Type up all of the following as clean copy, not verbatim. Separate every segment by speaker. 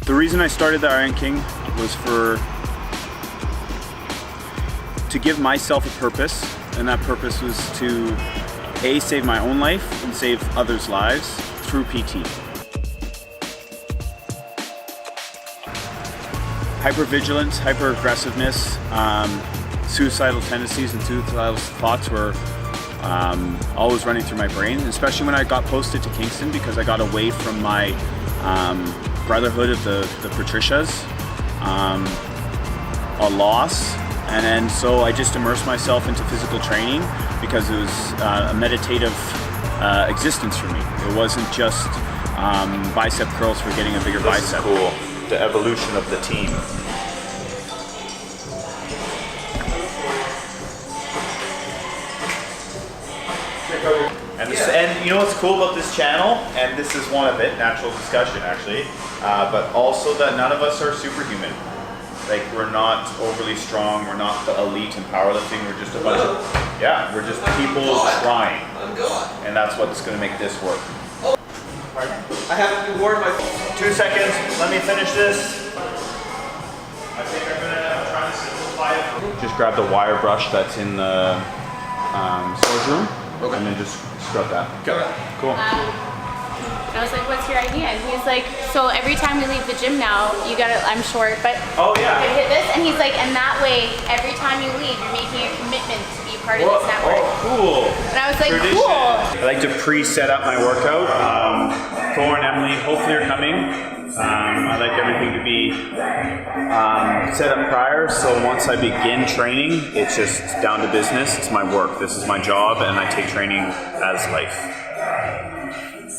Speaker 1: The reason I started the Iron King was to give myself a purpose, and that purpose was to A, save my own life and save others' lives through PT. Hypervigilance, hyper-aggressiveness, suicidal tendencies and suicidal thoughts were always running through my brain, especially when I got posted to Kingston, because I got away from my brotherhood of the Patricias, a loss, and then so I just immersed myself into physical training because it was a meditative existence for me. It wasn't just bicep curls for getting a bigger bicep.
Speaker 2: Cool. The evolution of the team. And you know what's cool about this channel, and this is one of it, natural discussion actually, but also that none of us are superhuman. Like, we're not overly strong, we're not the elite in powerlifting, we're just a bunch of, we're just people trying. And that's what's going to make this work. Pardon?
Speaker 3: I haven't worn my
Speaker 2: 2 seconds, let me finish this. I think I'm going to try to simplify it. Just grab the wire brush that's in the storage room, and then just scrub that.
Speaker 3: Okay.
Speaker 2: Cool.
Speaker 4: I was like, what's your idea? And he's like, so every time we leave the gym now, you gotta, I'm short, but
Speaker 2: oh yeah,
Speaker 4: I hit this, and he's like, and that way, every time you leave, you're making a commitment to be part of this network.
Speaker 2: Oh, cool.
Speaker 4: And I was like,
Speaker 2: Tradition.
Speaker 4: cool.
Speaker 2: I like to pre-set up my workout. Thor and Emily, hopefully are coming. I like everything to be set up prior, so once I begin training, it's just down to business. It's my work. This is my job, and I take training as life.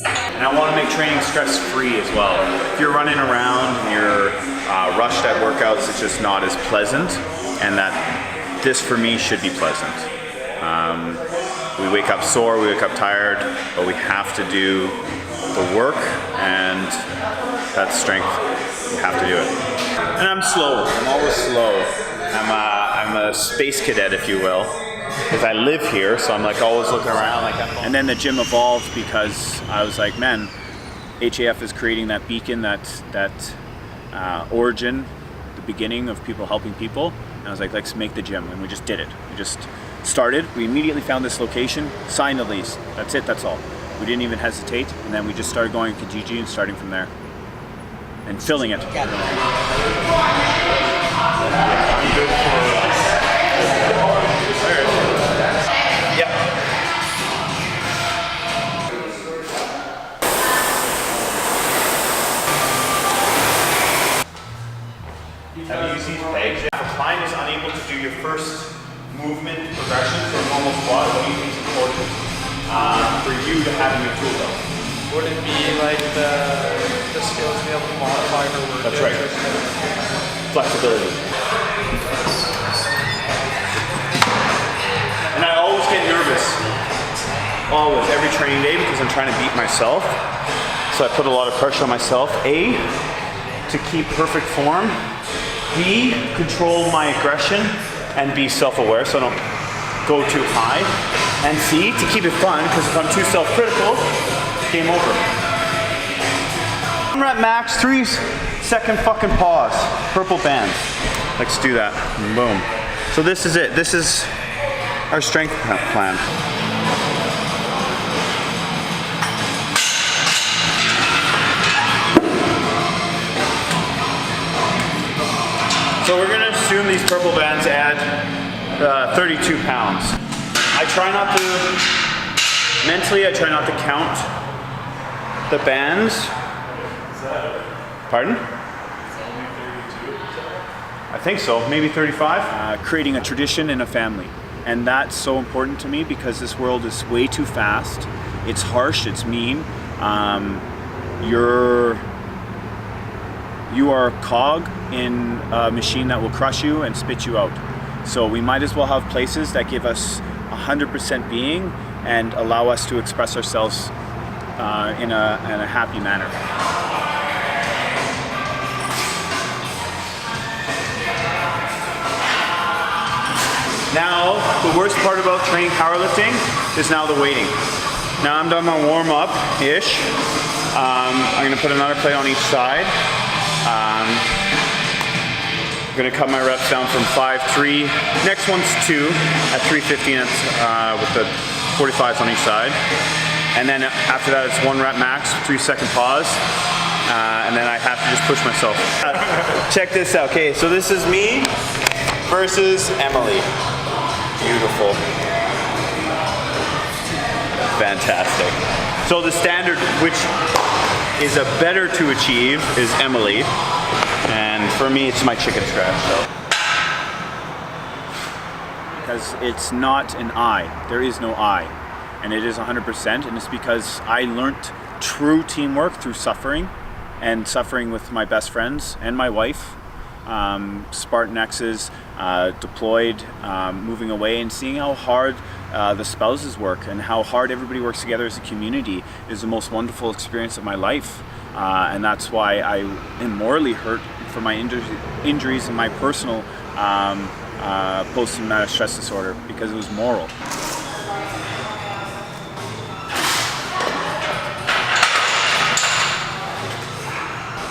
Speaker 2: And I want to make training stress-free as well. If you're running around and you're rushed at workouts, it's just not as pleasant, and that this for me should be pleasant. We wake up sore, we wake up tired, but we have to do the work, and that's strength. You have to do it. And I'm slow. I'm always slow. I'm a space cadet, if you will. Because I live here, so I'm like always looking around like I'm.
Speaker 1: And then the gym evolved because I was like, man, HAF is creating that beacon, that origin, the beginning of people helping people. And I was like, let's make the gym, and we just did it. We just started. We immediately found this location, signed the lease. That's it. That's all. We didn't even hesitate, and then we just started going Kijiji and starting from there, and filling it.
Speaker 2: Have you used these pegs? If a client is unable to do your first movement progression for a normal squat, what do you think is important for you to have in your tool belt?
Speaker 3: Would it be like the skills to be able to modify her work?
Speaker 2: That's right. Flexibility. And I always get nervous. Always, every training day, because I'm trying to beat myself. So I put a lot of pressure on myself. A, to keep perfect form. B, control my aggression and be self-aware so I don't go too high. And C, to keep it fun, because if I'm too self-critical, game over. Rep max, 3-second fucking pause. Purple bands. Let's do that. Boom. So this is it. This is our strength plan. So we're going to assume these purple bands add 32 pounds. I try not to, mentally I try not to count the bands. Pardon? I think so, maybe 35.
Speaker 1: Creating a tradition in a family. And that's so important to me because this world is way too fast. It's harsh, it's mean. You are a cog in a machine that will crush you and spit you out. So we might as well have places that give us 100% being and allow us to express ourselves in a happy manner.
Speaker 2: Now, the worst part about training powerlifting is now the weighting. Now I'm done my warm-up-ish. I'm gonna put another plate on each side. I'm gonna cut my reps down from 5-3. Next one's 2 at 315 with the 45s on each side. And then after that, it's 1 rep max, 3-second pause. And then I have to just push myself. Check this out. Okay, so this is me versus Emily. Beautiful. Fantastic. So the standard, which is a better to achieve, is Emily. And for me, it's my chicken scratch, though.
Speaker 1: Because it's not an I. There is no I. And it is 100%. And it's because I learnt true teamwork through suffering. And suffering with my best friends and my wife. Spartan X's, deployed, moving away, and seeing how hard the spouses work and how hard everybody works together as a community is the most wonderful experience of my life. And that's why I am morally hurt for my injuries and my personal post-traumatic stress disorder, because it was moral.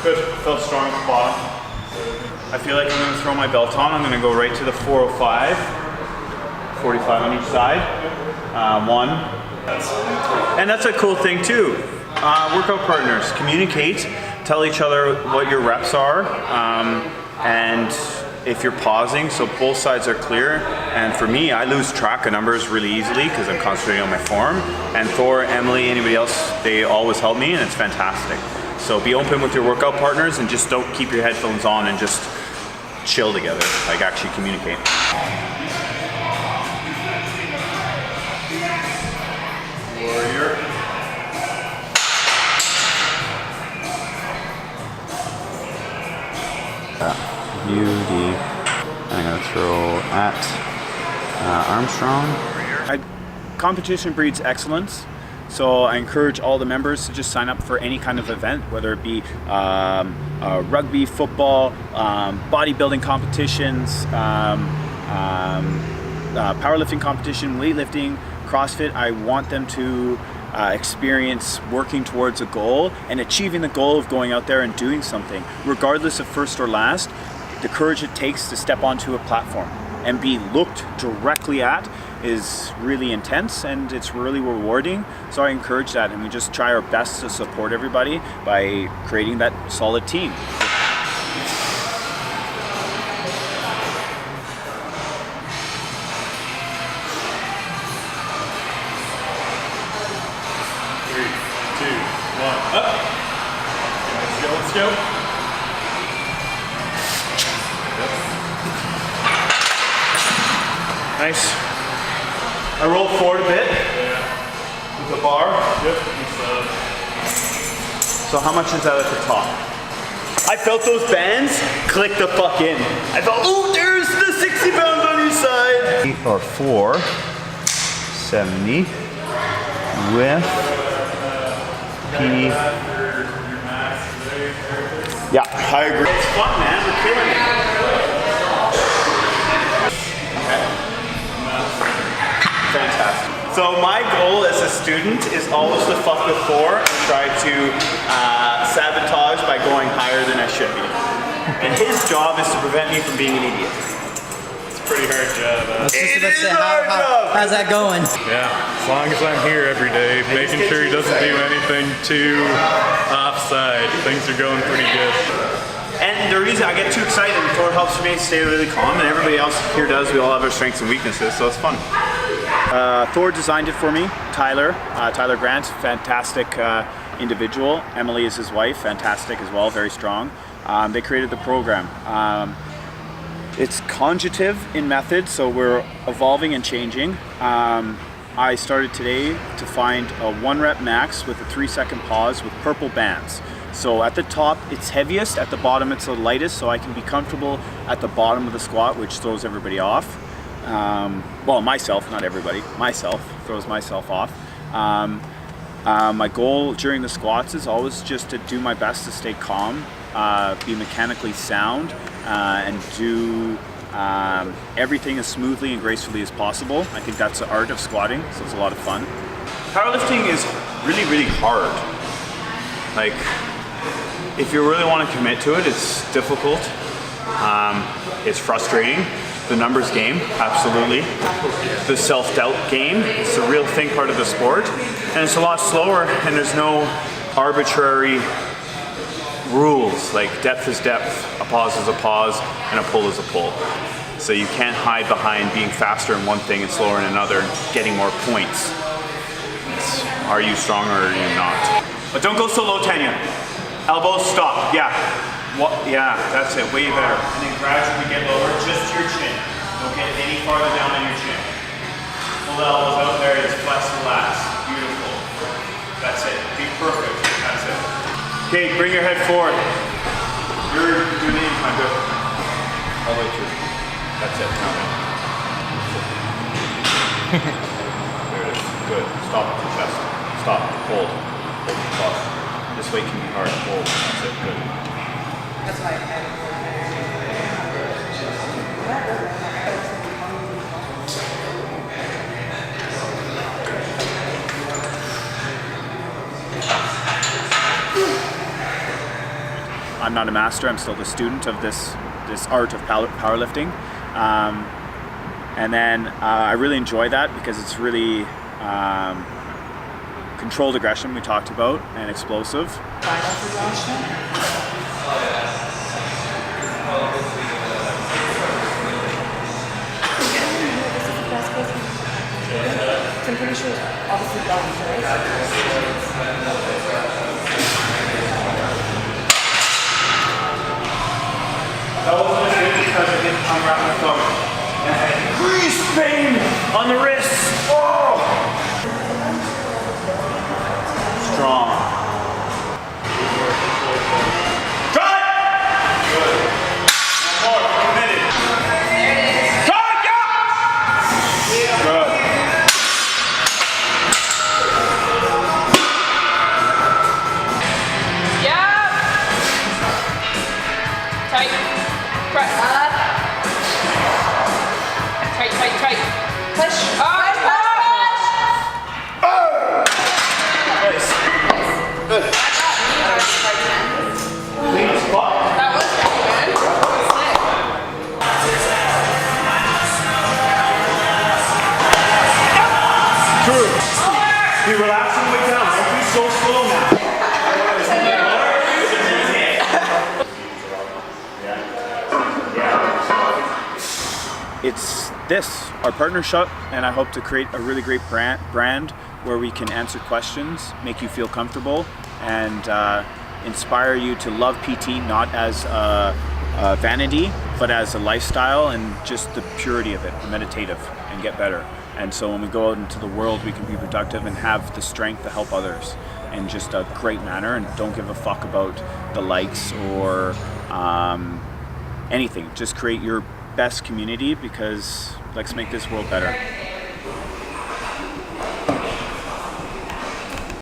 Speaker 2: Good, felt strong at the bottom. I feel like I'm gonna throw my belt on. I'm gonna go right to the 405, 45 on each side. 1. And that's a cool thing too. Workout partners, communicate, tell each other what your reps are, and if you're pausing, so both sides are clear. And for me, I lose track of numbers really easily because I'm concentrating on my form. And Thor, Emily, anybody else, they always help me, and it's fantastic. So be open with your workout partners and just don't keep your headphones on and just chill together, like actually communicate. Warrior. Beauty. I'm gonna throw at Armstrong.
Speaker 1: Competition breeds excellence. So I encourage all the members to just sign up for any kind of event, whether it be rugby, football, bodybuilding competitions, powerlifting competition, weightlifting, CrossFit. I want them to experience working towards a goal and achieving the goal of going out there and doing something, regardless of first or last. The courage it takes to step onto a platform and be looked directly at is really intense, and it's really rewarding. So I encourage that, and we just try our best to support everybody by creating that solid team.
Speaker 5: Three, two, one, up. Let's go.
Speaker 2: Nice. I rolled forward a bit with the bar.
Speaker 5: Yep.
Speaker 2: So how much is that at the top? I felt those bands click the fuck in. I felt, oh, there's the 60 pounds on your side. 8 or 470 with P. Yeah, I agree. It's fun, man. We're killing it. Fantastic. So my goal as a student is always to fuck with Thor and try to sabotage by going higher than I should be. And his job is to prevent me from being an idiot.
Speaker 5: It's a pretty hard job.
Speaker 2: It is a hard job.
Speaker 6: How's that going?
Speaker 5: Yeah, as long as I'm here every day, making sure he doesn't do anything too offside. Things are going pretty good.
Speaker 2: And the reason I get too excited, Thor helps me stay really calm, and everybody else here does. We all have our strengths and weaknesses, so it's fun.
Speaker 1: Thor designed it for me. Tyler Grant, fantastic individual. Emily is his wife, fantastic as well, very strong. They created the program. It's conjugative in method, so we're evolving and changing. I started today to find a 1 rep max with a 3-second pause with purple bands. So at the top it's heaviest, at the bottom it's the lightest, so I can be comfortable at the bottom of the squat, which throws everybody off. Well, myself, not everybody, myself, throws myself off. My goal during the squats is always just to do my best to stay calm, be mechanically sound, and do everything as smoothly and gracefully as possible. I think that's the art of squatting, so it's a lot of fun.
Speaker 2: Powerlifting is really, really hard. Like, If you really want to commit to it, it's difficult. It's frustrating. The numbers game, absolutely. The self-doubt game, it's a real thing, part of the sport. And it's a lot slower, and there's no arbitrary rules. Like depth is depth, a pause is a pause, and a pull is a pull. So you can't hide behind being faster in one thing and slower in another and getting more points. Are you strong or are you not? But don't go so low, Tanya. Elbows, stop. Yeah. What? Yeah, that's it. Way better. And then gradually get lower, just to your chin. Don't get any farther down on your chin. Pull the elbows out there. Just flex the lats. Beautiful. That's it. Be perfect. That's it. Okay, bring your head forward. You're doing the incline. Good. All the way through. That's it. There it is. Good. Stop at the chest. Stop. Hold. Hold the top. This way can be hard. Hold. That's it. Good.
Speaker 6: That's why I had it.
Speaker 1: I'm not a master, I'm still the student of this art of powerlifting. And then I really enjoy that because it's really controlled aggression we talked about and explosive.
Speaker 6: I'm pretty sure it's obviously balance, right?
Speaker 2: That wasn't good because I didn't unwrap my thumb. And I had grease pain on the wrist. Oh! Strong. Cut! Good. One more. Committed. Cut! Yeah! Good.
Speaker 6: Tight. Press. Up. Tight, tight, tight. Push. Push, push, push.
Speaker 2: Nice. Good. Clean spot.
Speaker 6: That was pretty good.
Speaker 2: True. Be relaxing way down. Don't be so slow now.
Speaker 1: It's this, our partnership, and I hope to create a really great brand where we can answer questions, make you feel comfortable, and inspire you to love PT not as a vanity, but as a lifestyle and just the purity of it, meditative, and get better. And so when we go out into the world, we can be productive and have the strength to help others in just a great manner, and don't give a fuck about the likes or anything. Just create your best community, because let's make this world better.